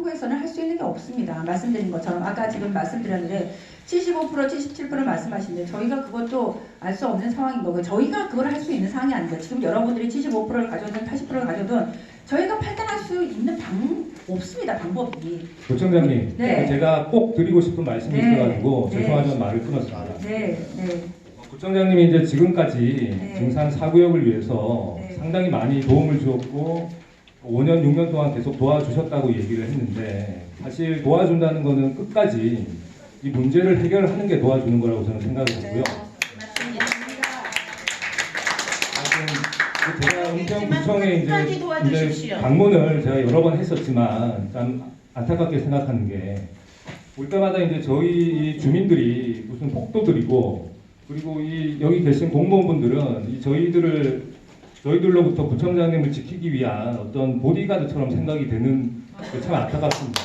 정부에서는 할 수 있는 게 없습니다. 말씀드린 것처럼 아까 지금 말씀드렸는데 75%, 77% 말씀하시는데 저희가 그것도 알 수 없는 상황인 거고요. 저희가 그걸 할 수 있는 상황이 아니죠. 지금 여러분들이 75%를 가져든 80%를 가져든 저희가 판단할 수 있는 없습니다. 방법이. 부총장님, 네. 제가 꼭 드리고 싶은 말씀이 네. 있어가지고 네. 죄송하지만 말을 끊었습니다. 네, 네. 부총장님이 이제 지금까지 네. 증산 4구역을 위해서 네. 상당히 많이 도움을 주었고 5년, 6년 동안 계속 도와주셨다고 얘기를 했는데 사실 도와준다는 거는 끝까지 이 문제를 해결하는 게 도와주는 거라고 저는 생각을 하고요. 제가 은평구청에 이제 방문을 제가 여러 번 했었지만 참 안타깝게 생각하는 게 올 때마다 이제 저희 주민들이 무슨 폭도들이고 그리고 이 여기 계신 공무원분들은 이 저희들로부터 구청장님을 지키기 위한 어떤 보디가드처럼 생각이 되는 게 참 안타깝습니다.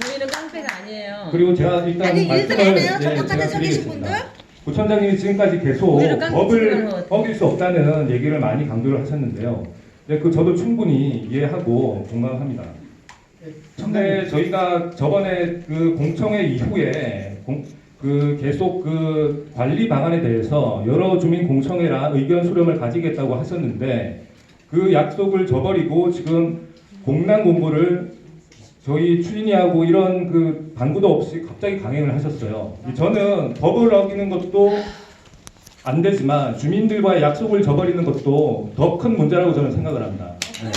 저희는 깡패가 아니에요. 그리고 제가 일단 아니, 일들 안 해요? 저 제가 바깥에 서 계신 드리겠습니다. 분들? 구청장님이 지금까지 계속 우리를 깡패 법을 치려고 어길 수 없다는 얘기를 많이 강조를 하셨는데요. 네, 저도 충분히 이해하고 공감합니다. 근데 저희가 저번에 그 공청회 이후에 계속 그 관리 방안에 대해서 여러 주민 공청회랑 의견 수렴을 가지겠다고 하셨는데 그 약속을 저버리고 지금 공란 공고를 저희 추진위하고 이런 그 방구도 없이 갑자기 강행을 하셨어요. 저는 법을 어기는 것도 안 되지만 주민들과의 약속을 저버리는 것도 더 큰 문제라고 저는 생각을 합니다. 네.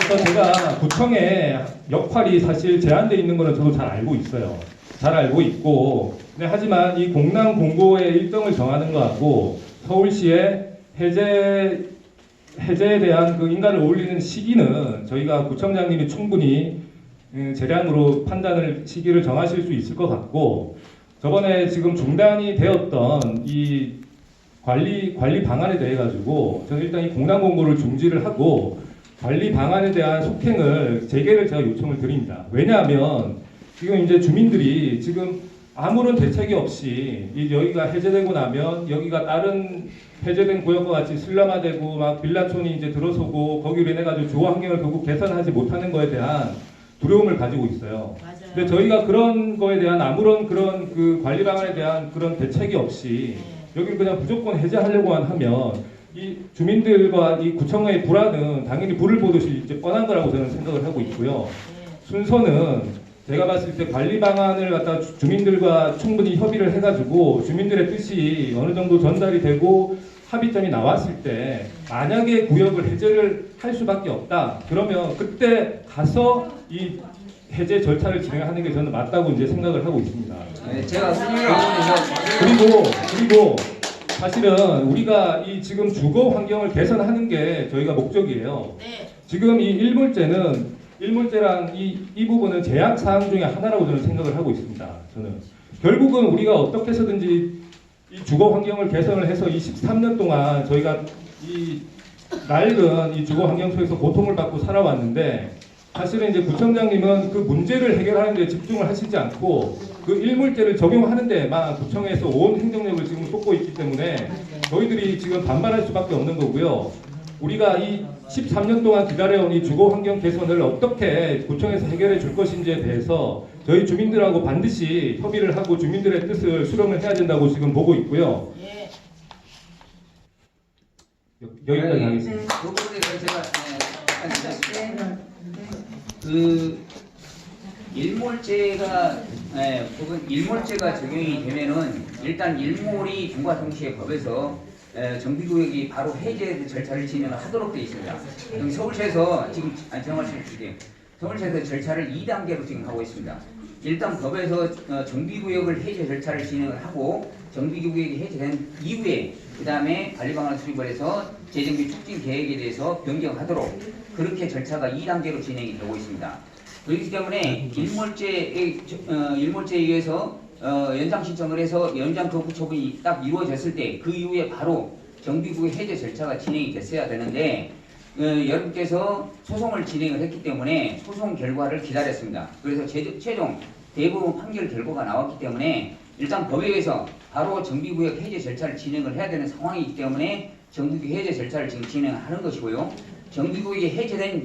그래서 제가 구청의 역할이 사실 제한되어 있는 거는 저도 잘 알고 있어요. 잘 알고 있고, 네, 하지만 이 공란 공고의 일정을 정하는 거하고 서울시의 해제에 대한 그 인가를 올리는 시기는 저희가 구청장님이 충분히 재량으로 시기를 정하실 수 있을 것 같고, 저번에 지금 중단이 되었던 이 관리 방안에 대해 가지고 저는 일단 이 공란 공고를 중지를 하고 관리 방안에 대한 속행을 재개를 제가 요청을 드립니다. 왜냐하면 지금 이제 주민들이 지금 아무런 대책이 없이 여기가 해제되고 나면 여기가 다른 해제된 구역과 같이 슬럼화되고 막 빌라촌이 이제 들어서고 거기로 인해 가지고 주거 환경을 결국 개선하지 못하는 거에 대한 두려움을 가지고 있어요. 맞아요. 근데 저희가 그런 거에 대한 아무런 그런 그 관리 방안에 대한 그런 대책이 없이 여기를 그냥 무조건 해제하려고 하면 이 주민들과 이 구청의 불안은 당연히 불을 보듯이 이제 뻔한 거라고 저는 생각을 하고 있고요. 순서는 제가 봤을 때 관리 방안을 갖다 주민들과 충분히 협의를 해가지고 주민들의 뜻이 어느 정도 전달이 되고 합의점이 나왔을 때 만약에 구역을 해제를 할 수밖에 없다. 그러면 그때 가서 이 해제 절차를 진행하는 게 저는 맞다고 이제 생각을 하고 있습니다. 네, 제가 그리고 사실은 우리가 이 지금 주거 환경을 개선하는 게 저희가 목적이에요. 네. 지금 이 일몰제랑 이 부분은 제약 사항 중에 하나라고 저는 생각을 하고 있습니다. 저는 결국은 우리가 어떻게 해서든지 이 주거 환경을 개선을 해서 23년 동안 저희가 이 낡은 이 주거 환경 속에서 고통을 받고 살아왔는데 사실은 이제 구청장님은 그 문제를 해결하는 데 집중을 하시지 않고 그 일몰제를 적용하는 데만 구청에서 온 행정력을 지금 쏟고 있기 때문에 저희들이 지금 반발할 수밖에 없는 거고요. 우리가 이 13년 동안 기다려온 이 주거 환경 개선을 어떻게 구청에서 해결해 줄 것인지에 대해서 저희 주민들하고 반드시 협의를 하고 주민들의 뜻을 수렴을 해야 된다고 지금 보고 있고요. 예. 여기까지 하겠습니다. 그 부분에 대해서 제가 네. 그 일몰제가 일몰제가 적용이 되면은 일단 일몰이 등과 동시에 법에서 정비구역이 바로 해제 절차를 진행하도록 되어 있습니다. 그럼 서울시에서 지금 정말씀 주세요. 서울시에서 절차를 2단계로 지금 하고 있습니다. 일단 법에서 정비구역을 해제 절차를 진행을 하고 정비구역이 해제된 이후에 그 다음에 관리방안을 수립을 해서 재정비 촉진 계획에 대해서 변경하도록 그렇게 절차가 2단계로 진행이 되고 있습니다. 그렇기 때문에 일몰제에 의해서 연장 신청을 해서 연장 거부 처분이 딱 이루어졌을 때 그 이후에 바로 정비구역 해제 절차가 진행이 됐어야 되는데 여러분께서 소송을 진행을 했기 때문에 소송 결과를 기다렸습니다. 그래서 최종 대부분 판결 결과가 나왔기 때문에 일단 법에 의해서 바로 정비구역 해제 절차를 진행을 해야 되는 상황이기 때문에 정비구역 해제 절차를 지금 진행하는 것이고요. 정기구역이 해제된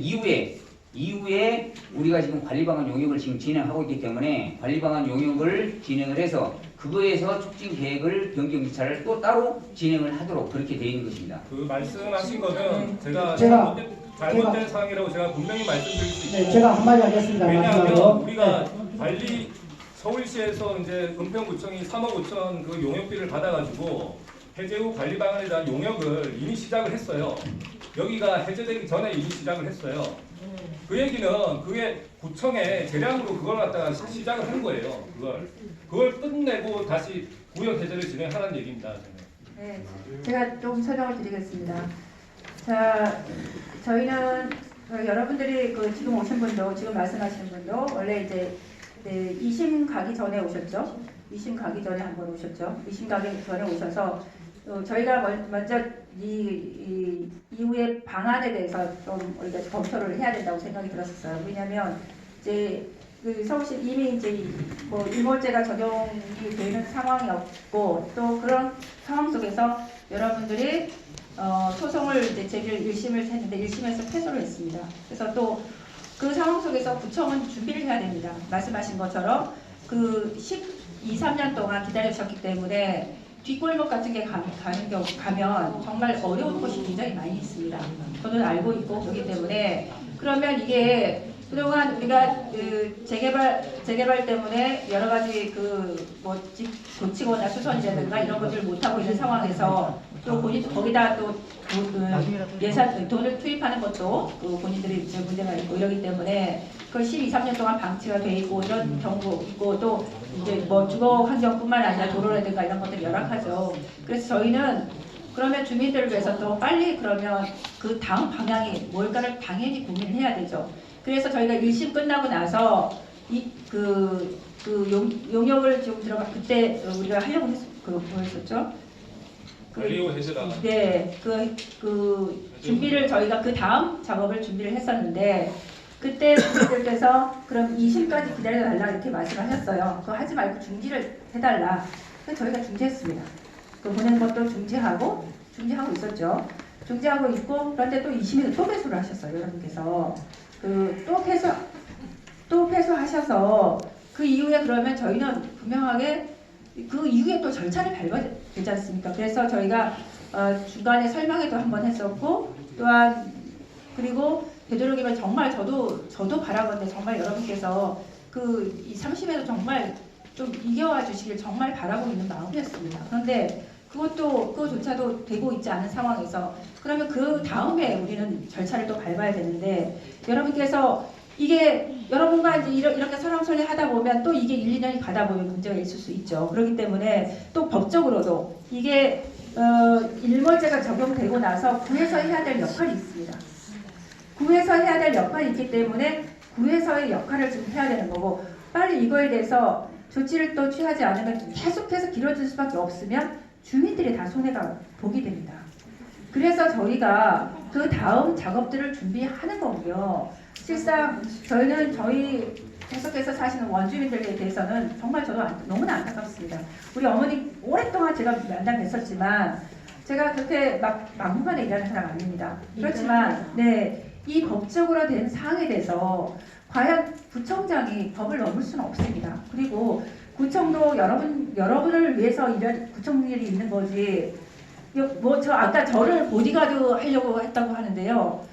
이후에 우리가 지금 관리방안 용역을 지금 진행하고 있기 때문에 관리방안 용역을 진행을 해서 그거에서 촉진 계획을 변경 기차를 또 따로 진행을 하도록 그렇게 되어 있는 것입니다. 그 말씀하신 거는 제가 제가- 잘못된 사항이라고 제가 분명히 말씀드릴 수 있고 네, 제가 한마디 하겠습니다. 왜냐하면 마지막으로. 우리가 관리 서울시에서 이제 은평구청이 3억 5천 그 용역비를 받아가지고 해제 후 관리 방안에 대한 용역을 이미 시작을 했어요. 여기가 해제되기 전에 이미 시작을 했어요. 그 얘기는 그게 구청에 재량으로 그걸 갖다가 시작을 한 거예요. 그걸 끝내고 다시 구역 해제를 진행하라는 얘기입니다. 저는. 네, 제가 좀 설명을 드리겠습니다. 자, 저희는 여러분들이 그 지금 오신 분도 지금 말씀하시는 분도 원래 이제 네, 2심 가기 전에 오셨죠. 2심 가기 전에 한 번 오셨죠. 2심 가기 전에 오셔서 저희가 먼저 이후의 방안에 대해서 좀 우리가 검토를 해야 된다고 생각이 들었었어요. 왜냐하면 이제 그 서울시 이미 이제 뭐 일몰제가 적용이 되는 상황이었고 또 그런 상황 속에서 여러분들이 소송을 이제 제기를 1심을 했는데 1심에서 패소를 했습니다. 그래서 또 그 상황 속에서 구청은 준비를 해야 됩니다. 말씀하신 것처럼 그 12, 3년 동안 기다리셨기 때문에 뒷골목 같은 게 가면 정말 어려운 곳이 굉장히 많이 있습니다. 저는 알고 있고 그렇기 때문에 그러면 이게 그동안 우리가 그 재개발 때문에 여러 가지 그뭐 집 고치거나 수선이라든가 이런 것들을 못 하고 있는 상황에서 또 거기다 또 예산 돈을 투입하는 것도 그 본인들이 이제 문제가 있고 이러기 때문에 그 12, 3년 동안 방치가 돼 있고 이런 경우 있고 또 이제 뭐 주거 환경뿐만 아니라 도로라든가 이런 것들이 열악하죠. 그래서 저희는 그러면 주민들을 위해서 또 빨리 그러면 그 다음 방향이 뭘까를 당연히 고민을 해야 되죠. 그래서 저희가 1심 끝나고 나서 용역을 좀 들어가 그때 우리가 하려고 뭐였었죠? 관리후 해제다. 네, 그 준비를 저희가 그 다음 작업을 준비를 했었는데 그때 주민들께서 그럼 2심까지 기다려달라 이렇게 말씀을 하셨어요. 그거 하지 말고 중지를 해달라. 그래서 저희가 중지했습니다. 그 보낸 것도 중지하고 있었죠. 중지하고 있고 그런데 또 2심에서 또 패소를 하셨어요. 여러분께서 또 패소하셔서 그 이후에 그러면 저희는 분명하게 그 이후에 또 절차를 밟아야 되지 않습니까? 그래서 저희가 중간에 설명회도 한번 했었고 또한 그리고 되도록이면 정말 저도 바라건대 정말 여러분께서 이 3심에도 정말 좀 이겨와 주시길 정말 바라고 있는 마음이었습니다. 그런데 그거조차도 되고 있지 않은 상황에서 그러면 그 다음에 우리는 절차를 또 밟아야 되는데 여러분께서 이게 여러분과 이제 이렇게 설왕설래 하다 보면 또 이게 1, 2년이 가다 보면 문제가 있을 수 있죠. 그렇기 때문에 또 법적으로도 이게 일몰제가 적용되고 나서 구에서 해야 될 역할이 있습니다. 구에서 해야 될 역할이 있기 때문에 구에서의 역할을 좀 해야 되는 거고 빨리 이거에 대해서 조치를 또 취하지 않으면 계속해서 길어질 수밖에 없으면 주민들이 다 손해가 보게 됩니다. 그래서 저희가 그 다음 작업들을 준비하는 거고요. 실상 저희는 저희 계속해서 사시는 원주민들에 대해서는 정말 저도 너무나 안타깝습니다. 우리 어머니 오랫동안 제가 만나뵀었지만 제가 그렇게 막무가내 일하는 사람 아닙니다. 그렇지만 이 법적으로 된 사항에 대해서 과연 구청장이 법을 넘을 수는 없습니다. 그리고 구청도 여러분을 위해서 이런 구청일이 있는 거지. 저 아까 저를 보디가드 하려고 했다고 하는데요.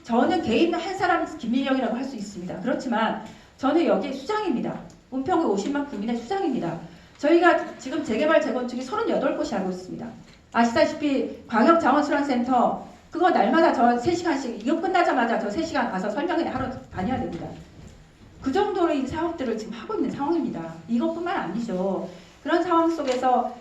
저는 개인 한 사람 김민영이라고 할 수 있습니다. 그렇지만 저는 여기 수장입니다. 은평구 50만 구민의 수장입니다. 저희가 지금 재개발 재건축이 38곳이 하고 있습니다. 아시다시피 광역자원순환센터 그거 날마다 저 3시간씩 이거 끝나자마자 저 3시간 가서 설명회 하러 다녀야 됩니다. 그 정도의 사업들을 지금 하고 있는 상황입니다. 이것뿐만 아니죠. 그런 상황 속에서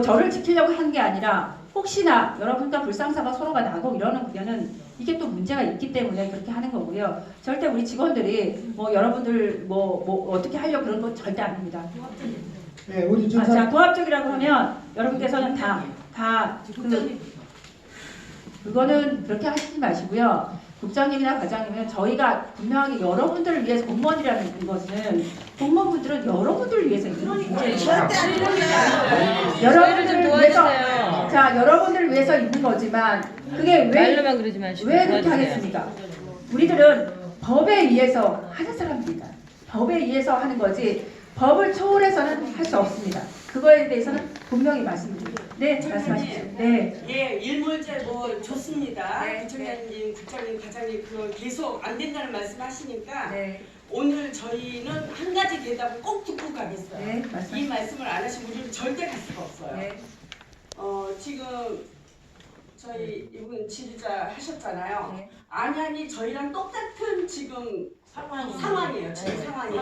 저를 지키려고 한 게 아니라 혹시나 여러분과 불상사가 서로가 나고 이러는 이게 또 문제가 있기 때문에 그렇게 하는 거고요. 절대 우리 직원들이 여러분들 어떻게 하려고 그런 건 절대 아닙니다. 네, 우리 자, 고압적이라고 하면 여러분께서는 그거는 그렇게 하시지 마시고요. 국장님이나 과장님은 저희가 분명하게 여러분들을 위해서 공무원이라는 것은 공무원분들은 여러분들을 위해서 있는 문제입니다. 여러분들을 위해서 여러분들을 사회를 위해서 있는 거지만 그게 말로만 그러지 마시고 왜 그렇게 도와주세요. 하겠습니까? 우리들은 법에 의해서 하는 사람들이다. 법에 의해서 하는 거지 법을 초월해서는 할 수 없습니다. 그거에 대해서는 분명히 말씀드립니다. 네, 말씀하십시오. 네. 예, 일몰제 뭐 좋습니다. 네, 부총장님, 국장님, 과장님 그 계속 안 된다는 말씀하시니까 네. 오늘 저희는 한 가지 대답을 꼭 듣고 가겠어요. 네, 말씀. 이 말씀을 안 하시면 우리는 절대 갈 수가 없어요. 네. 지금 저희 이분 지도자 하셨잖아요. 네. 안양이 저희랑 똑같은 지금 상황이에요. 지금 네. 상황이.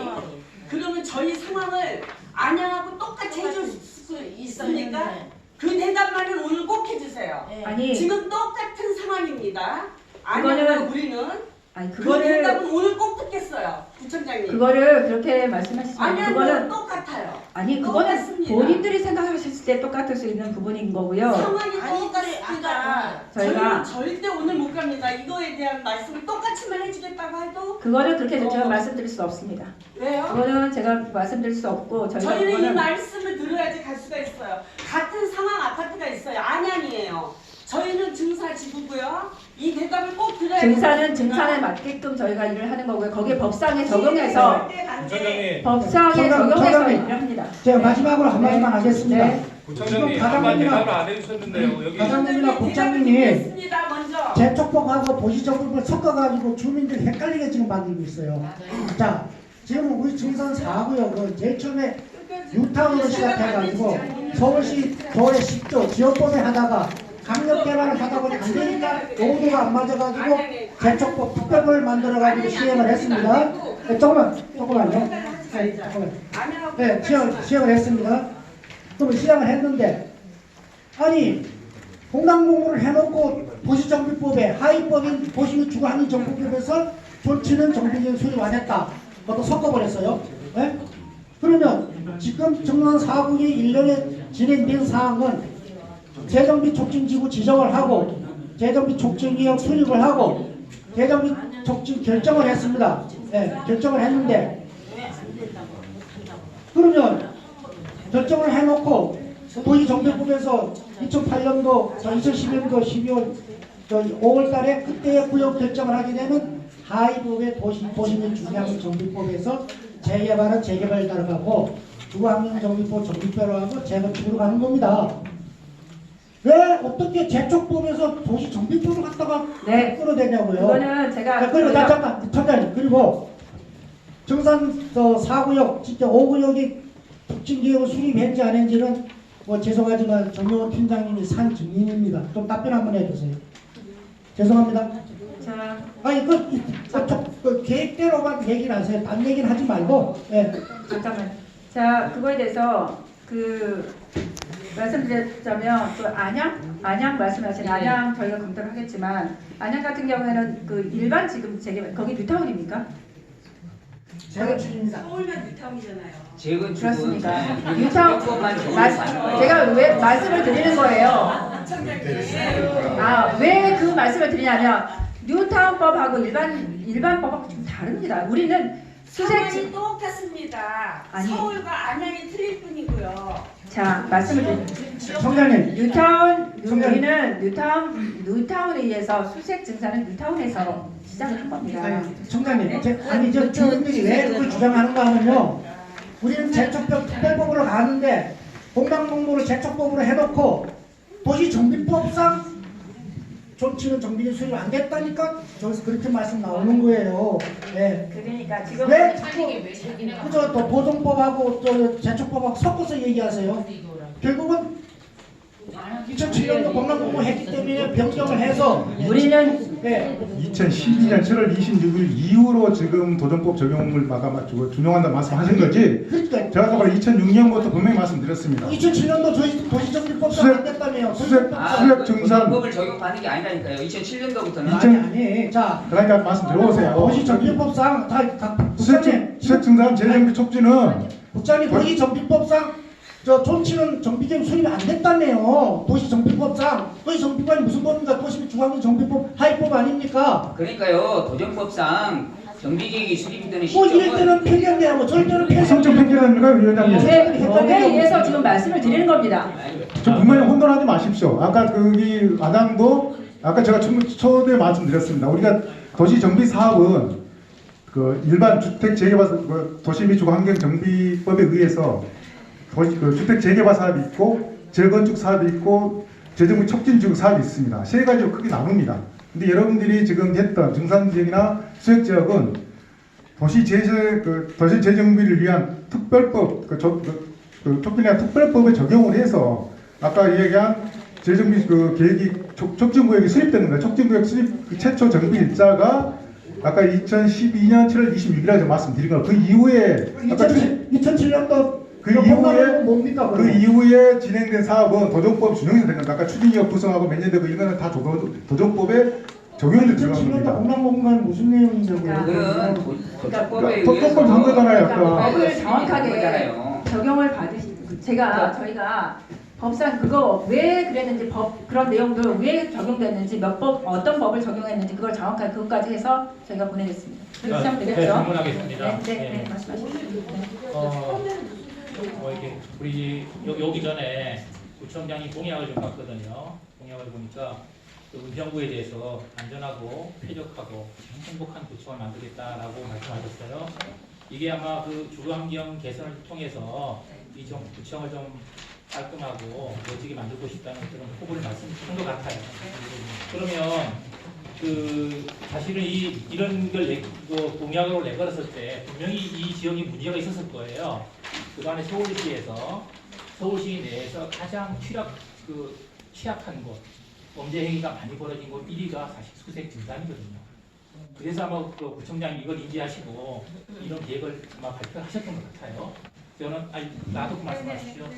그러면 저희 상황을 안양하고 똑같이 해줄 수 있습니까? 그 대답만은 오늘 꼭 해주세요. 아니, 지금 똑같은 상황입니다. 그거는- 안양과 우리는 아니 그 그거를 대답은 오늘 꼭 듣겠어요, 부총장님. 그거를 그렇게 말씀하시지만 안양과 그거는 똑같아요. 아니 그거는 똑같습니다. 본인들이 생각하셨을 때 똑같을 수 있는 부분인 거고요. 상황이 아니, 똑같습니다. 저희가- 저희는 절대 오늘 못 갑니다. 이거에 대한 말씀을 똑같이만 해주겠다고 해도 그거는 그렇게 제가 말씀드릴 수 없습니다. 왜요? 그거는 제가 말씀드릴 수 없고 저희가 저희는 이 그거는 말씀을 들어야지 갈 수가 있어요. 같은 상황 아파트가 있어요. 안양이에요. 저희는 증사지구고요. 이 대답을 꼭 드려야 증사는 증산에 맞게끔 저희가 일을 하는 거고요. 거기에 법상에 적용해서 부총장님, 법상에 청장- 적용해서 청장님. 일을 합니다. 제가 마지막으로 한마디만 하겠습니다. 네. 부총장님 지금 한번 과장님이나- 대답을 안 해주셨는데요. 여기 과장님이나 국장님이 드리겠습니다. 먼저. 재촉법하고 도시정법을 섞어가지고 주민들 헷갈리게 지금 만들고 있어요. 자, 지금 우리 증선 4구역은 제일 처음에 뉴타운으로 시작해가지고 서울시 도의 10조 지역법에 하다가 강력 개발을 하다 보니 안 되니까 노후도가 안 맞아가지고 재촉법 특별법을 만들어가지고 시행을 했습니다. 네, 조금만요. 네, 조금만. 네, 시행을 했습니다. 그럼 시행을 했는데 아니 공간공부를 해놓고 도시정비법에 하위법인 도시주거환경정보법에서 존치는 정비적인 수립 안 했다. 그것도 섞어버렸어요. 네? 그러면 지금 정난 4국이 1년에 진행된 사항은 재정비 촉진지구 지정을 하고 재정비 촉진기역 수립을 하고 재정비 촉진 결정을 했습니다. 네, 결정을 했는데 그러면 결정을 해놓고 도시정비법에서 2008년도, 2011년도 12월 5월 달에 그때의 구역 결정을 하게 되면 하위법의 도시민 주거환경 정비법에서 재개발은 재개발 따라가고 주거환경 정비법 정비표로 하고 재건축으로 가는 겁니다. 왜 어떻게 재촉법에서 도시 정비법을 갖다가 네. 끌어대냐고요? 그거는 제가 그리고 잠깐 청장님 그리고 정산 4구역 진짜 5구역이 특징기획을 수립했는지 안 했는지는 뭐 죄송하지만 정용원 팀장님이 산 증인입니다. 좀 답변 한번 해주세요. 죄송합니다. 자, 아니 그 계획대로만 얘기를 하세요. 딴 얘기는 하지 말고. 예. 잠깐만. 자, 그거에 대해서 그 말씀드렸자면 그 안양 말씀하신 안양 저희가 검토를 하겠지만 안양 같은 경우에는 그 일반 지금 재개발 거기 뉴타운입니까? 재건축입니다. 서울면 뉴타운이잖아요. 재건축은 그렇습니다. 네, 뉴타운 조건만 적용이 제가 왜 말씀을 드리는 거예요? 부총장님. 왜 그 말씀을 드리냐면 뉴타운법하고 일반법하고 좀 다릅니다. 우리는 상황이 수색 똑같습니다. 아니. 서울과 안양이 틀릴 뿐이고요. 자 말씀을 드립니다. 청장님 우리는 뉴타운에 의해서 수색 증사는 뉴타운에서 시작을 한 겁니다. 청장님 아니 저 주민들이 왜 그걸 주장하는가 하면요. 우리는 재촉법 특별법으로 가는데 공방공부를 재촉법으로 해놓고 도시정비법상 존치는 정비는 수립 안 됐다니까 저기서 그렇게 말씀 나오는 거예요. 네. 그러니까 지금 왜 자꾸 그저 또 보존법하고 또 재촉법하고 섞어서 얘기하세요. 결국은 2007년도 공방공부 했기 때문에 변경을 해서 우리는 네. 2012년 7월 26일 이후로 지금 도전법 적용을 막아가지고 준용한다 말씀하신 거지. 그러니까 제가 아까 2006년부터 분명히 말씀드렸습니다. 2007년도 도시정비법상 안 됐다며요. 수색 증산. 도전법을 적용받는 게 아니라니까요. 2007년도부터는 아니 자 그러니까 말씀 들어보세요. 도시정비법상 다 국장님 수색 증산 재정비 촉진은 국장님 도시정비법상 저 존치는 정비계획 수립이 안 됐다며요. 도시정비법상 도시정비법이 무슨 법입니까? 도시주거환경 정비법 하위법 아닙니까? 그러니까요. 도전법상 정비계획이 수립되는 뭐 이럴 시점은 때는 폐기한다고 저럴 때는 성적 폐기한다고 팽개랍니까 위원장님? 법에 의해서 지금 말씀을 드리는 겁니다. 좀 분명히 혼돈하지 마십시오. 아까 거기 마당도 아까 제가 초대 말씀드렸습니다. 우리가 도시 정비 사업은 그 일반 주택 재개발 도시 및 주거 환경 정비법에 의해서 그 주택 재개발 사업이 있고 재건축 사업이 있고 재정비 촉진 지역 사업이 있습니다. 세 가지로 크게 나눕니다. 근데 여러분들이 지금 했던 증산 지역이나 수역 지역은 도시 재정비를 위한 특별법 촉진이나 특별법에 적용을 해서 아까 얘기한 재정비 그 계획이 촉진구역이 수립되는 거예요. 촉진구역 수립 그 최초 정비 일자가 아까 2012년 7월 26일이라고 말씀드린 거. 그 이후에 아까 2007년도 그 이후에 뭡니까? 그 이후에 진행된 사업은 도정법 준용에서 된 겁니다. 아까 추진력 구성하고 몇 년 되고 이거는 다 도정법에 적용돼 들어간 2007년도 겁니다. 공랑공간 무슨 내용인지 그건 도정법에 도정법 전 거잖아요. 아까. 법을 정확하게 거잖아요. 적용을 받으시고 저희가 법상 그거 왜 그랬는지 그런 내용들 왜 적용됐는지 몇 법 어떤 법을 적용했는지 그걸 정확하게 그것까지 해서 저희가 보내겠습니다. 그렇게 하면 되겠죠? 네, 질문하겠습니다. 네, 말씀하시죠. 이렇게 우리 여기 오기 전에 구청장이 공약을 좀 봤거든요. 공약을 보니까 그 은평구에 대해서 안전하고 쾌적하고 행복한 구청을 만들겠다라고 말씀하셨어요. 이게 아마 그 주거환경 개선을 통해서 이 구청을 좀 깔끔하고 멋지게 만들고 싶다는 그런 포부를 말씀하신 것 같아요. 그러면 그 사실은 이런 걸 공약으로 내걸었을 때 분명히 이 지역이 문제가 있었을 거예요. 그동안에 서울시에서 서울시 내에서 가장 취약한 곳, 범죄 행위가 많이 벌어진 곳 1위가 사실 수색 진단이거든요. 그래서 아마 그 구청장이 이걸 인지하시고 이런 계획을 아마 발표하셨던 것 같아요. 저는 나도 그 말씀하시죠.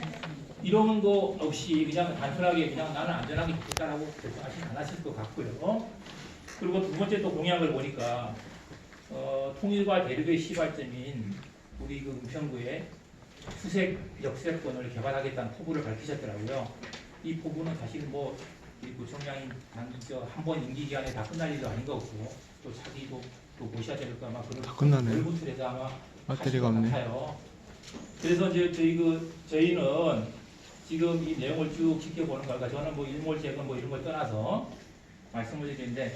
이런 거 없이 그냥 단순하게 그냥 나는 안전하게 좋겠다라고 결정하시지 않으실 것 같고요. 그리고 두 번째 또 공약을 보니까 통일과 대륙의 시발점인 우리 그 은평구에 수색 역세권을 개발하겠다는 포부를 밝히셨더라고요. 이 포부는 사실 뭐 우리 구청장이 한번 임기 기간에 다 끝날 일도 아닌 것 같고 또 자기도 또 보셔야 될 거 아마 그런 결부출에서 아마 배터리가 없네. 같아요. 그래서 이제 저희는 지금 이 내용을 쭉 지켜보는 거니까 저는 뭐 일몰제건 뭐 이런 걸 떠나서 말씀을 드리는데